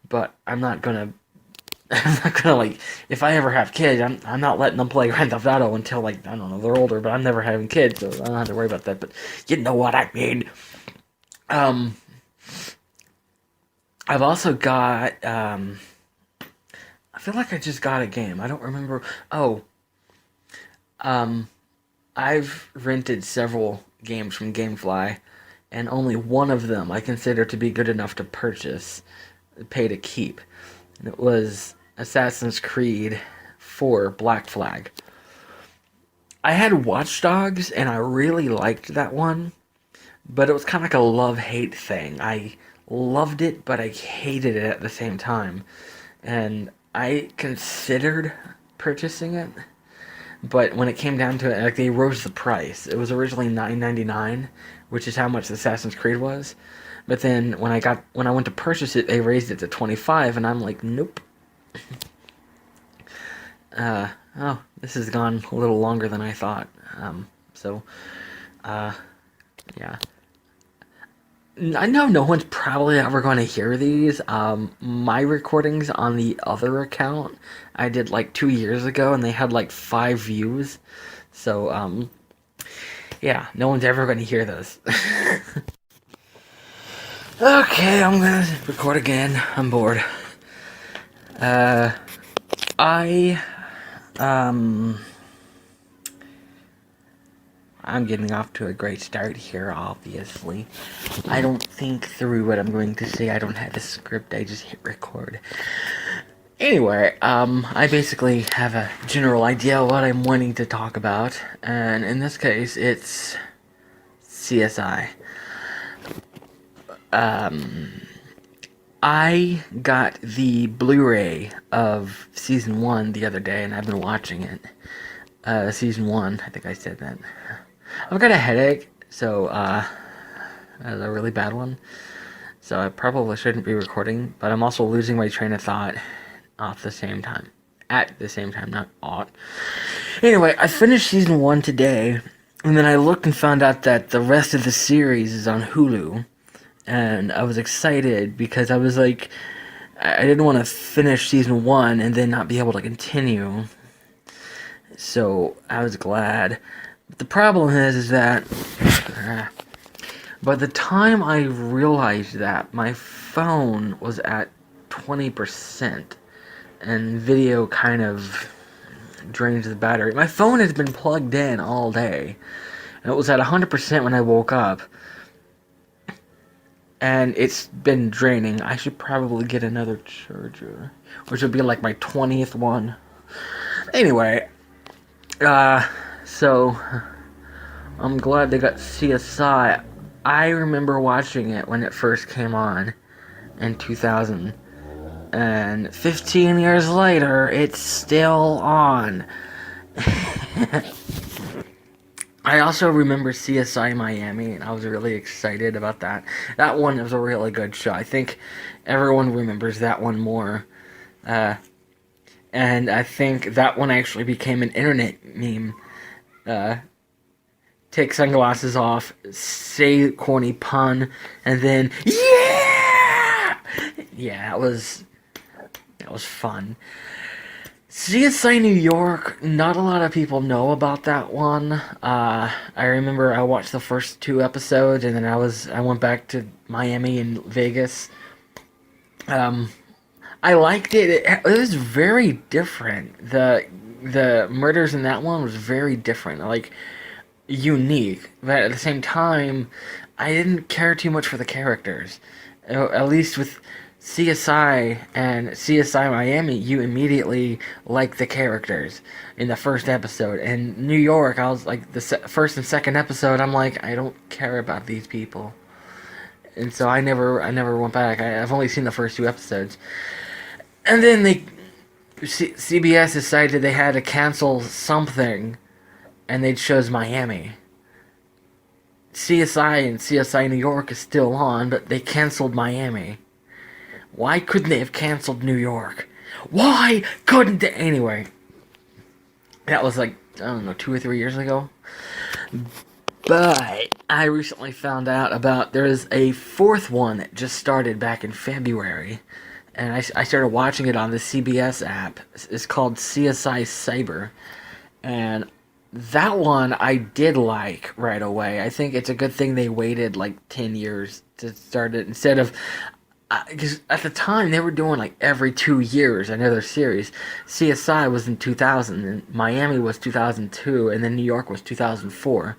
But I'm not gonna like if I ever have kids, I'm not letting them play Grand Theft Auto until like I don't know they're older. But I'm never having kids, so I don't have to worry about that. But you know what I mean. Um, I've also got I feel like I just got a game. I don't remember. Oh, I've rented several games from GameFly, and only one of them I consider to be good enough to purchase, pay to keep. And it was Assassin's Creed 4 Black Flag. I had Watch Dogs, and I really liked that one, but it was kind of like a love-hate thing. I loved it, but I hated it at the same time. And I considered purchasing it, but when it came down to it, like they rose the price. It was originally $9.99, which is how much Assassin's Creed was. But then when I went to purchase it, they raised it to $25, and I'm like, nope. Oh, this has gone a little longer than I thought. Yeah. I know no one's probably ever going to hear these. My recordings on the other account I did like 2 years ago, and they had like 5 views. So, yeah, no one's ever going to hear those. Okay, I'm gonna record again. I'm bored. I'm getting off to a great start here, obviously. I don't think through what I'm going to say. I don't have a script. I just hit record. Anyway, I basically have a general idea of what I'm wanting to talk about. And in this case, it's CSI. I got the Blu-ray of season 1 the other day, and I've been watching it. Season 1, I think I said that. I've got a headache, so, that's a really bad one. So I probably shouldn't be recording, but I'm also losing my train of thought off the same time. At the same time, not ought. Anyway, I finished season 1 today, and then I looked and found out that the rest of the series is on Hulu. And I was excited because I was like, I didn't want to finish season 1 and then not be able to continue. So I was glad. But the problem is that by the time I realized that, my phone was at 20%, and video kind of drains the battery. My phone has been plugged in all day, and it was at 100% when I woke up, and it's been draining. I should probably get another charger, which would be like my 20th one. Anyway, so I'm glad they got CSI. I remember watching it when it first came on in 2000, and 15 years later, it's still on. I also remember CSI Miami, and I was really excited about that. That one was a really good show. I think everyone remembers that one more. And I think that one actually became an internet meme. Take sunglasses off, say a corny pun, and then, yeah! Yeah, that was fun. CSI New York, not a lot of people know about that one. I remember I watched the first 2 episodes, and then I went back to Miami and Vegas. I liked it. It was very different. The murders in that one was very different, like unique. But at the same time, I didn't care too much for the characters. At least with CSI and CSI Miami, you immediately like the characters in the first episode. And New York, I was like, the first and second episode, I'm like, I don't care about these people. And so I never went back. I've only seen the first 2 episodes. And then CBS decided they had to cancel something, and they chose Miami. CSI and CSI New York is still on, but they canceled Miami. Why couldn't they have canceled New York? Why couldn't they? Anyway, that was like, I don't know, 2 or 3 years ago. But I recently found out about there is a 4th one that just started back in February. And I started watching it on the CBS app. It's called CSI Cyber. And that one I did like right away. I think it's a good thing they waited like 10 years to start it instead of... Because at the time, they were doing like every 2 years another series. CSI was in 2000, and Miami was 2002, and then New York was 2004.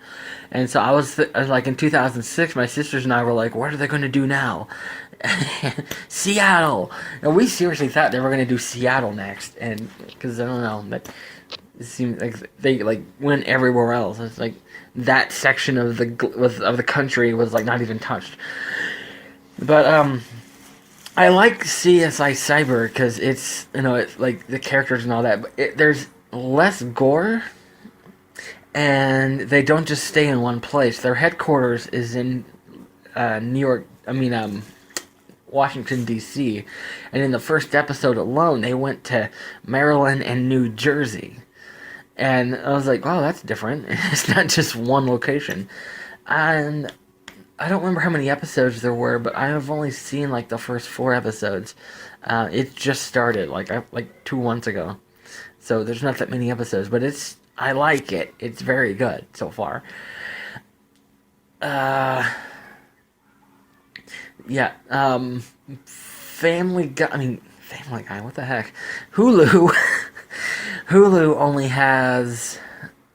And so I was like in 2006, my sisters and I were like, what are they going to do now? Seattle! And we seriously thought they were going to do Seattle next. And because I don't know, but it seemed like they like went everywhere else. It's like that section of the country was like not even touched. But I like CSI Cyber because it's, it's like the characters and all that, but there's less gore, and they don't just stay in one place. Their headquarters is in Washington, D.C., and in the first episode alone, they went to Maryland and New Jersey. And I was like, wow, that's different. It's not just one location. And I don't remember how many episodes there were, but I have only seen like the first 4 episodes. It just started like 2 months ago, so there's not that many episodes. But I like it. It's very good so far. Yeah. Family Guy. What the heck? Hulu. Hulu only has.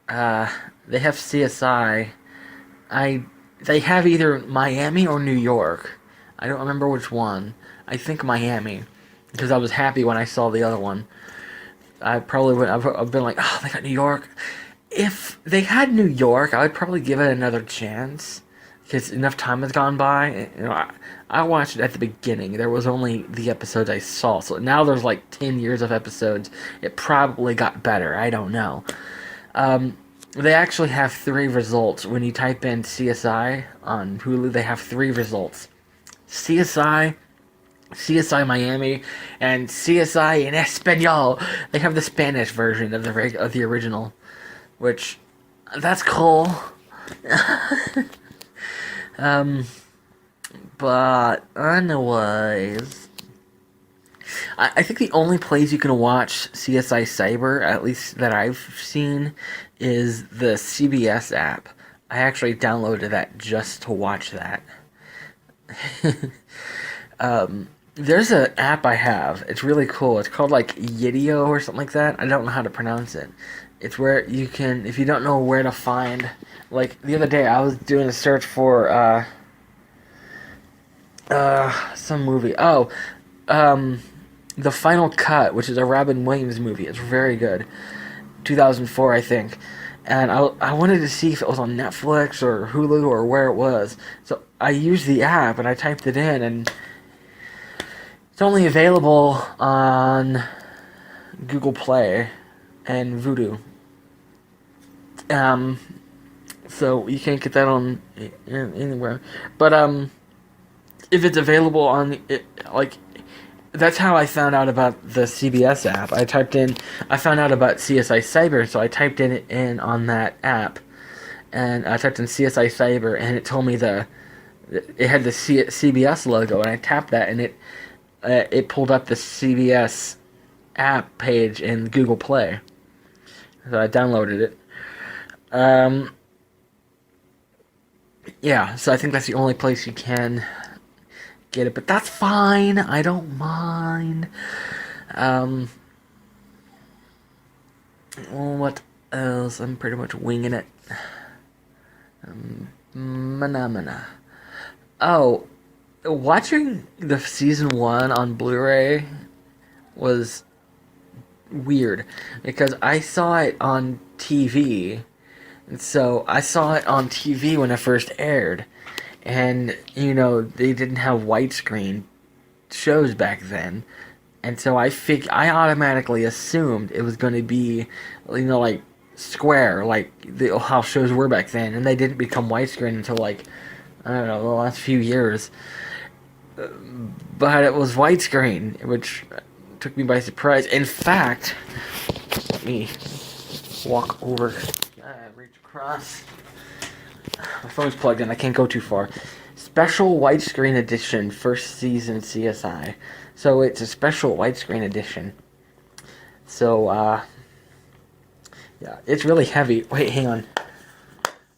They have CSI. They have either Miami or New York. I don't remember which one. I think Miami, because I was happy when I saw the other one. I probably would. I've been like, oh, they got New York. If they had New York, I would probably give it another chance, because enough time has gone by. I watched it at the beginning. There was only the episodes I saw, so now there's like 10 years of episodes. It probably got better. I don't know. They actually have 3 results. When you type in CSI on Hulu, they have 3 results. CSI, CSI Miami, and CSI in Espanol. They have the Spanish version of the original, which that's cool. But anyways, I think the only place you can watch CSI Cyber, at least that I've seen, is the CBS app. I actually downloaded that just to watch that. There's an app I have. It's really cool. It's called like Yidio or something like that. I don't know how to pronounce it. It's where you can, if you don't know where to find, like the other day I was doing a search for some movie. The Final Cut, which is a Robin Williams movie. It's very good. 2004, I think. And I wanted to see if it was on Netflix or Hulu or where it was. So I used the app and I typed it in, and it's only available on Google Play and Vudu. So you can't get that on anywhere. But if it's available on that's how I found out about the CBS app. I found out about CSI Cyber, so I typed it in on that app, and I typed in CSI Cyber, and it told me it had the CBS logo, and I tapped that, and it pulled up the CBS app page in Google Play. So I downloaded it. Yeah, so I think that's the only place you can get it, but that's fine. I don't mind. What else? I'm pretty much winging it. Mana. Oh, watching the season 1 on Blu-ray was weird because I saw it on TV, and so I saw it on TV when it first aired. And, they didn't have widescreen shows back then. And so I automatically assumed it was going to be, like, square, like how shows were back then. And they didn't become widescreen until, I don't know, the last few years. But it was widescreen, which took me by surprise. In fact, let me walk over, reach across. My phone's plugged in. I can't go too far. Special widescreen edition, first season CSI. So it's a special widescreen edition. So, yeah, it's really heavy. Wait, hang on.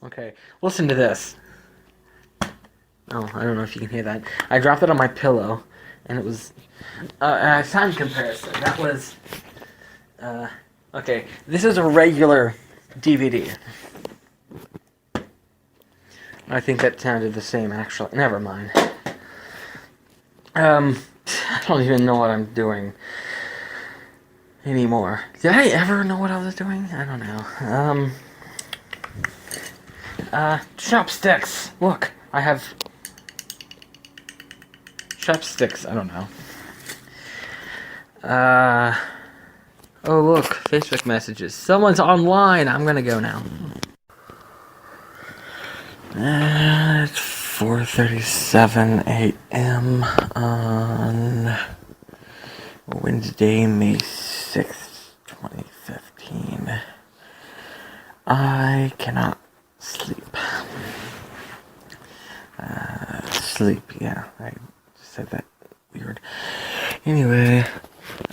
Okay, listen to this. Oh, I don't know if you can hear that. I dropped it on my pillow, and it was sound comparison. That was okay. This is a regular DVD. I think that sounded the same, actually. Never mind. I don't even know what I'm doing anymore. Did I ever know what I was doing? I don't know. Chopsticks. Look, I have chopsticks. I don't know. Oh, look, Facebook messages. Someone's online. I'm gonna go now. It's 4:37 a.m. on Wednesday, May 6th, 2015. I cannot sleep. Yeah, I said that weird. Anyway,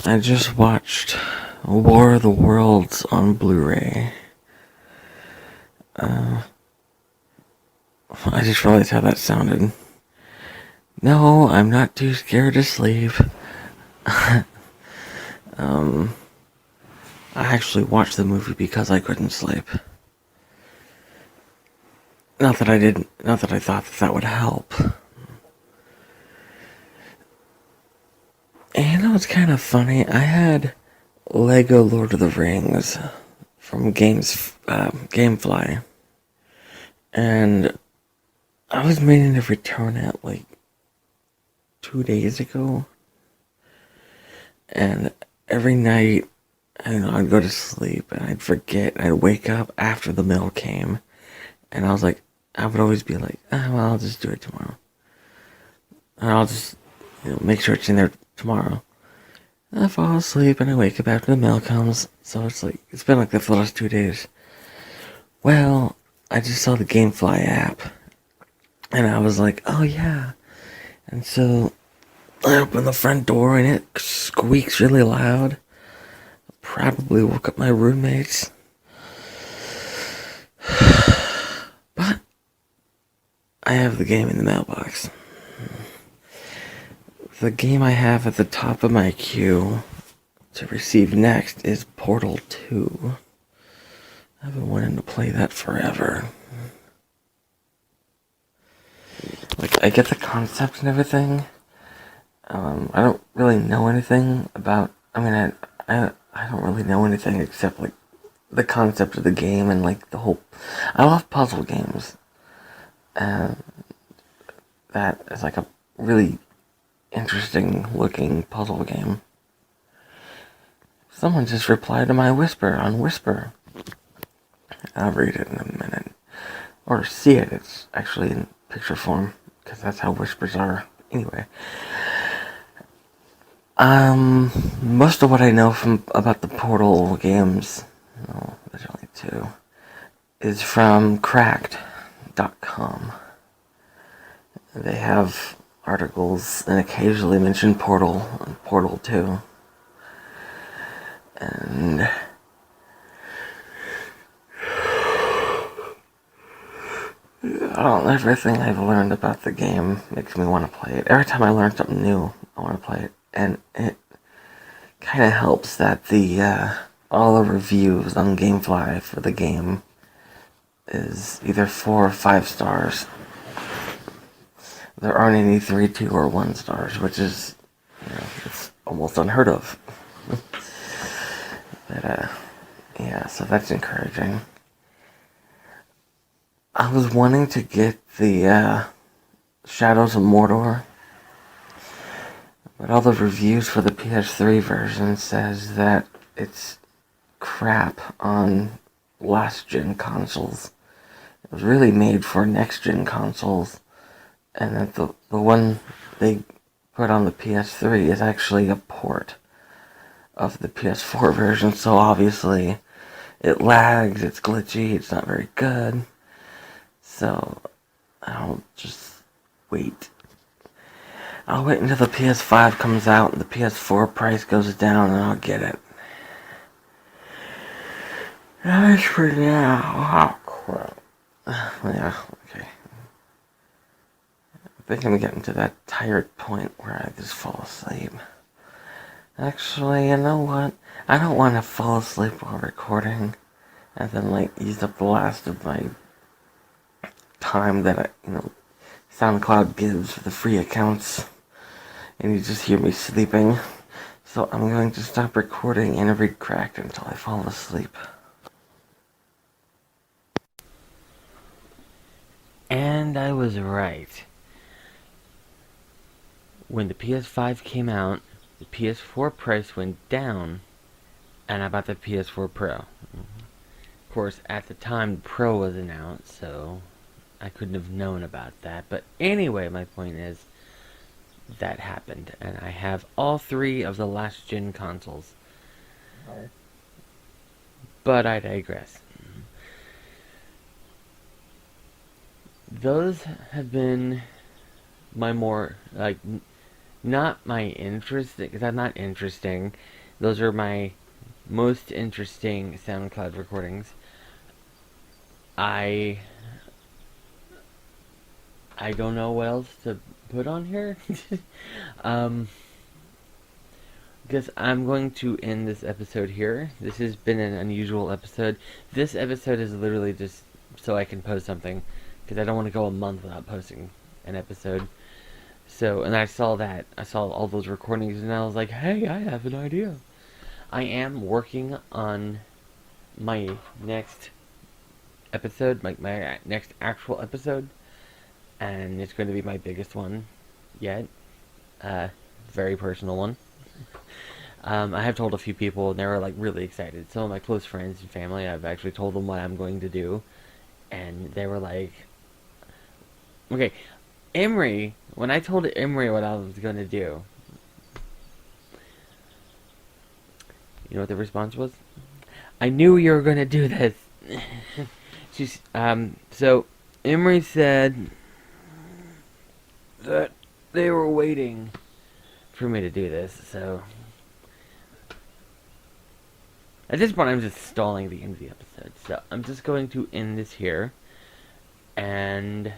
I just watched War of the Worlds on Blu-ray. I just realized how that sounded. No, I'm not too scared to sleep. I actually watched the movie because I couldn't sleep. Not that I thought that would help. And it's kind of funny. I had Lego Lord of the Rings from Gamefly. And I was meaning to return it like 2 days ago, and every night, I don't know, I'd go to sleep and I'd forget, and I'd wake up after the mail came, and I was like, I would always be like, well, I'll just do it tomorrow. And I'll just, make sure it's in there tomorrow. And I fall asleep and I wake up after the mail comes, so it's been like that for the last 2 days. Well, I just saw the GameFly app, and I was like, oh yeah. And so I open the front door and it squeaks really loud. Probably woke up my roommates. But I have the game in the mailbox. The game I have at the top of my queue to receive next is Portal 2. I've been wanting to play that forever. Like, I get the concept and everything. I don't really know anything about... I don't really know anything except, like, the concept of the game and, like, the whole... I love puzzle games. And that is, like, a really interesting looking puzzle game. Someone just replied to my Whisper on Whisper. I'll read it in a minute. Or see it. It's actually in picture form, because that's how Whispers are. Anyway. Most of what I know about the Portal games, there's only 2, is from Cracked.com. They have articles and occasionally mention Portal and Portal 2. And everything I've learned about the game makes me want to play it. Every time I learn something new, I want to play it. And it kind of helps that all the reviews on GameFly for the game is either 4 or 5 stars. There aren't any 3, 2, or 1 stars, which is, it's almost unheard of. But, yeah, so that's encouraging. I was wanting to get the Shadows of Mordor, but all the reviews for the PS3 version says that it's crap on last-gen consoles. It was really made for next-gen consoles, and that the one they put on the PS3 is actually a port of the PS4 version, so obviously it lags, it's glitchy, it's not very good. So I'll just wait. I'll wait until the PS5 comes out and the PS4 price goes down, and I'll get it. As for now, oh crap. Yeah, okay. I think I'm getting to that tired point where I just fall asleep. Actually, you know what? I don't want to fall asleep while recording and then, use up the last of my time that SoundCloud gives for the free accounts, and you just hear me sleeping. So I'm going to stop recording and read Cracked until I fall asleep. And I was right. When the PS5 came out, the PS4 price went down, and I bought the PS4 Pro. Of course, at the time, the Pro wasn't out, so I couldn't have known about that. But anyway, my point is, that happened, and I have all 3 of the last-gen consoles. But I digress. Those have been my more, not my interest, because I'm not interesting. Those are my most interesting SoundCloud recordings. I don't know what else to put on here. Because I'm going to end this episode here. This has been an unusual episode. This episode is literally just so I can post something, because I don't want to go a month without posting an episode. So, and I saw all those recordings, and I was like, hey, I have an idea. I am working on my next episode, my next actual episode, and it's going to be my biggest one yet. Very personal one. I have told a few people, and they were like really excited. Some of my close friends and family, I've actually told them what I'm going to do, and they were like, okay, Emery, when I told Emery what I was going to do, you know what the response was? I knew you were going to do this. So Emery said that they were waiting for me to do this, so at this point I'm just stalling the end of the episode. So I'm just going to end this here, and